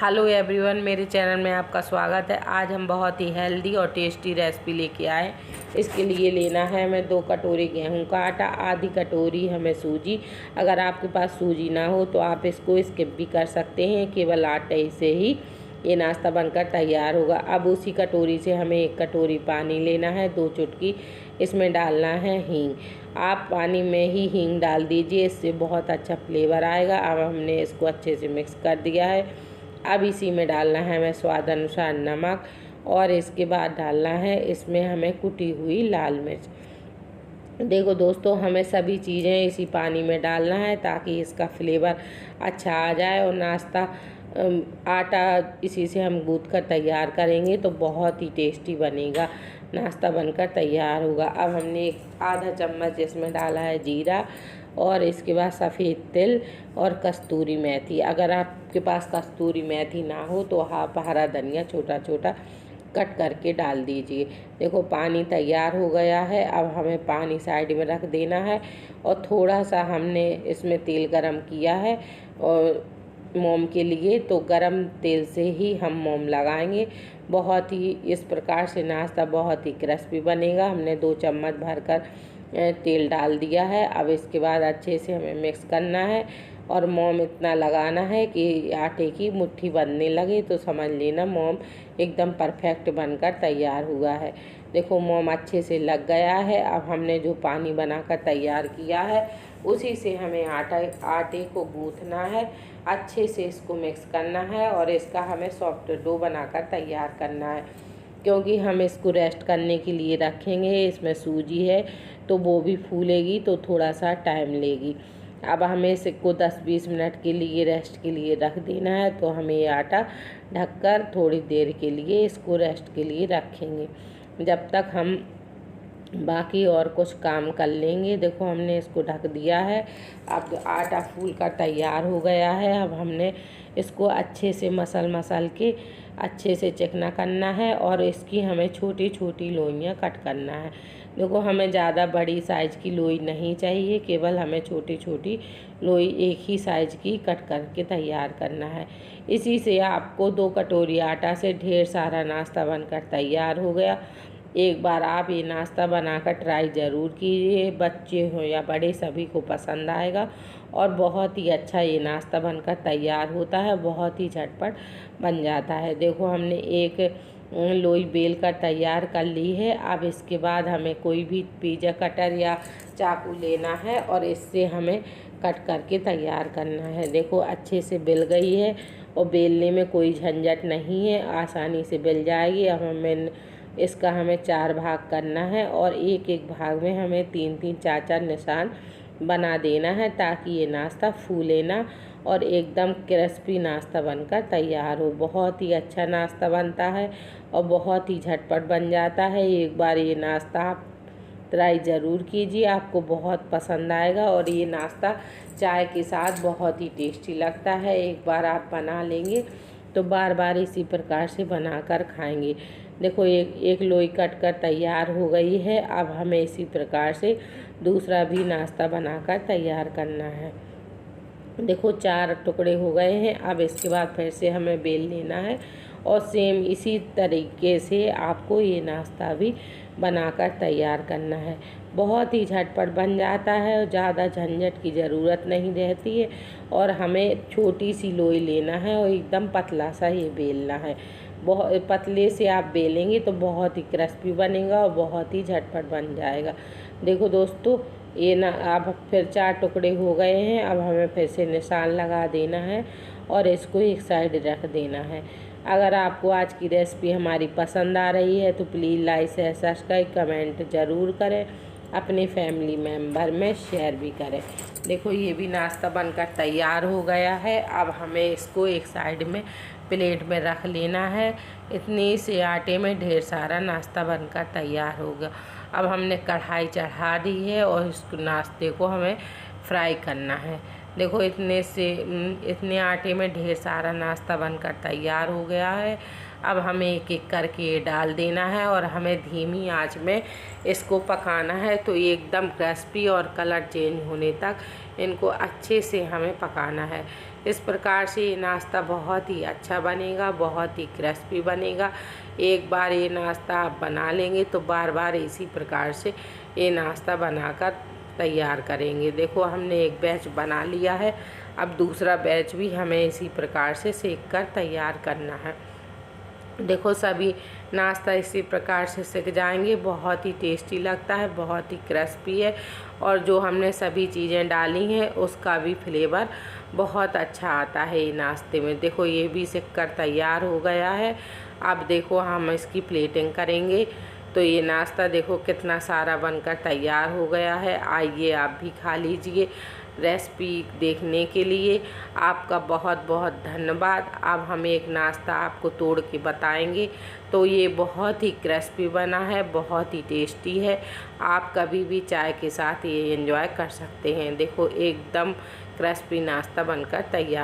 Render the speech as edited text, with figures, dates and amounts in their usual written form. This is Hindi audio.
हेलो एवरीवन, मेरे चैनल में आपका स्वागत है। आज हम बहुत ही हेल्दी और टेस्टी रेसिपी लेके आए। इसके लिए लेना है हमें 2 कटोरी गेहूं का आटा, आधी कटोरी हमें सूजी। अगर आपके पास सूजी ना हो तो आप इसको स्किप भी कर सकते हैं, केवल आटे से ही ये नाश्ता बनकर तैयार होगा। अब उसी कटोरी से हमें 1 कटोरी पानी लेना है, 2 चुटकी इसमें डालना है हींग। आप पानी में ही हींग डाल दीजिए, इससे बहुत अच्छा फ्लेवर आएगा। अब हमने इसको अच्छे से मिक्स कर दिया है। अब इसी में डालना है हमें स्वाद अनुसार नमक और इसके बाद डालना है इसमें हमें कुटी हुई लाल मिर्च। देखो दोस्तों, हमें सभी चीज़ें इसी पानी में डालना है ताकि इसका फ्लेवर अच्छा आ जाए और नाश्ता आटा इसी से हम गूँथ कर तैयार करेंगे तो बहुत ही टेस्टी बनेगा, नाश्ता बनकर तैयार होगा। अब हमने आधा चम्मच इसमें डाला है जीरा और इसके बाद सफ़ेद तिल और कस्तूरी मेथी। अगर आपके पास कस्तूरी मेथी ना हो तो आप हरा धनिया छोटा छोटा कट करके डाल दीजिए। देखो पानी तैयार हो गया है। अब हमें पानी साइड में रख देना है और थोड़ा सा हमने इसमें तेल गरम किया है और मोम के लिए, तो गरम तेल से ही हम मोम लगाएंगे। बहुत ही इस प्रकार से नाश्ता बहुत ही क्रिस्पी बनेगा। हमने 2 चम्मच भरकर तेल डाल दिया है। अब इसके बाद अच्छे से हमें मिक्स करना है और मोम इतना लगाना है कि आटे की मुट्ठी बनने लगे तो समझ लेना मोम एकदम परफेक्ट बनकर तैयार हुआ है। देखो मोम अच्छे से लग गया है। अब हमने जो पानी बनाकर तैयार किया है उसी से हमें आटे को गूँथना है, अच्छे से इसको मिक्स करना है और इसका हमें सॉफ्ट डो बनाकर तैयार करना है, क्योंकि हम इसको रेस्ट करने के लिए रखेंगे। इसमें सूजी है तो वो भी फूलेगी तो थोड़ा सा टाइम लेगी। अब हमें इसको 10-20 मिनट के लिए रेस्ट के लिए रख देना है, तो हमें ये आटा ढककर थोड़ी देर के लिए इसको रेस्ट के लिए रखेंगे जब तक हम बाकी और कुछ काम कर लेंगे। देखो हमने इसको ढक दिया है। अब आटा फूल कर तैयार हो गया है। अब हमने इसको अच्छे से मसल के अच्छे से चिकना करना है और इसकी हमें छोटी छोटी लोइयाँ कट करना है। देखो हमें ज़्यादा बड़ी साइज़ की लोई नहीं चाहिए, केवल हमें छोटी छोटी लोई एक ही साइज़ की कट करके तैयार करना है। इसी से आपको 2 कटोरी आटा से ढेर सारा नाश्ता बनकर तैयार हो गया। एक बार आप ये नाश्ता बनाकर ट्राई ज़रूर कीजिए, बच्चे हो या बड़े सभी को पसंद आएगा और बहुत ही अच्छा ये नाश्ता बनकर तैयार होता है, बहुत ही झटपट बन जाता है। देखो हमने एक लोई बेल कर तैयार कर ली है। अब इसके बाद हमें कोई भी पिज़्ज़ा कटर या चाकू लेना है और इससे हमें कट करके तैयार करना है। देखो अच्छे से बेल गई है और बेलने में कोई झंझट नहीं है, आसानी से बेल जाएगी। अब इसका हमें 4 भाग करना है और एक एक भाग में हमें 3-3 4-4 निशान बना देना है ताकि ये नाश्ता फूले ना और एकदम क्रिस्पी नाश्ता बनकर तैयार हो। बहुत ही अच्छा नाश्ता बनता है और बहुत ही झटपट बन जाता है। एक बार ये नाश्ता आप ट्राई ज़रूर कीजिए, आपको बहुत पसंद आएगा और ये नाश्ता चाय के साथ बहुत ही टेस्टी लगता है। एक बार आप बना लेंगे तो बार बार इसी प्रकार से बनाकर खाएंगे। देखो एक लोई कट कर तैयार हो गई है। अब हमें इसी प्रकार से दूसरा भी नाश्ता बनाकर तैयार करना है। देखो 4 टुकड़े हो गए हैं। अब इसके बाद फिर से हमें बेल लेना है और सेम इसी तरीके से आपको ये नाश्ता भी बनाकर तैयार करना है। बहुत ही झटपट बन जाता है और ज़्यादा झंझट की ज़रूरत नहीं रहती है और हमें छोटी सी लोई लेना है और एकदम पतला सा ये बेलना है। बहुत पतले से आप बेलेंगे तो बहुत ही क्रिस्पी बनेगा और बहुत ही झटपट बन जाएगा। देखो दोस्तों, ये ना अब फिर 4 टुकड़े हो गए हैं। अब हमें फिर से निशान लगा देना है और इसको एक साइड रख देना है। अगर आपको आज की रेसिपी हमारी पसंद आ रही है तो please like share subscribe comment ज़रूर करें, अपने फैमिली मेम्बर में शेयर भी करें। देखो ये भी नाश्ता बनकर तैयार हो गया है। अब हमें इसको एक साइड में प्लेट में रख लेना है। इतनी से आटे में ढेर सारा नाश्ता बनकर तैयार होगा। अब हमने कढ़ाई चढ़ा दी है और इस नाश्ते को हमें फ्राई करना है। देखो इतने आटे में ढेर सारा नाश्ता बनकर तैयार हो गया है। अब हमें एक एक करके डाल देना है और हमें धीमी आंच में इसको पकाना है, तो एकदम क्रिस्पी और कलर चेंज होने तक इनको अच्छे से हमें पकाना है। इस प्रकार से ये नाश्ता बहुत ही अच्छा बनेगा, बहुत ही क्रिस्पी बनेगा। एक बार ये नाश्ता आप बना लेंगे तो बार बार इसी प्रकार से ये नाश्ता बनाकर तैयार करेंगे। देखो हमने एक बैच बना लिया है, अब दूसरा बैच भी हमें इसी प्रकार से सेक कर तैयार करना है। देखो सभी नाश्ता इसी प्रकार से सिक जाएंगे, बहुत ही टेस्टी लगता है, बहुत ही क्रिस्पी है और जो हमने सभी चीज़ें डाली हैं उसका भी फ्लेवर बहुत अच्छा आता है ये नाश्ते में। देखो ये भी सिक कर तैयार हो गया है। अब देखो हम इसकी प्लेटिंग करेंगे। तो ये नाश्ता देखो कितना सारा बनकर तैयार हो गया है। आइए आप भी खा लीजिए। रेसिपी देखने के लिए आपका बहुत बहुत धन्यवाद। अब हम एक नाश्ता आपको तोड़ के बताएंगे। तो ये बहुत ही क्रिस्पी बना है, बहुत ही टेस्टी है। आप कभी भी चाय के साथ ये एंजॉय कर सकते हैं। देखो एकदम क्रिस्पी नाश्ता बनकर तैयार।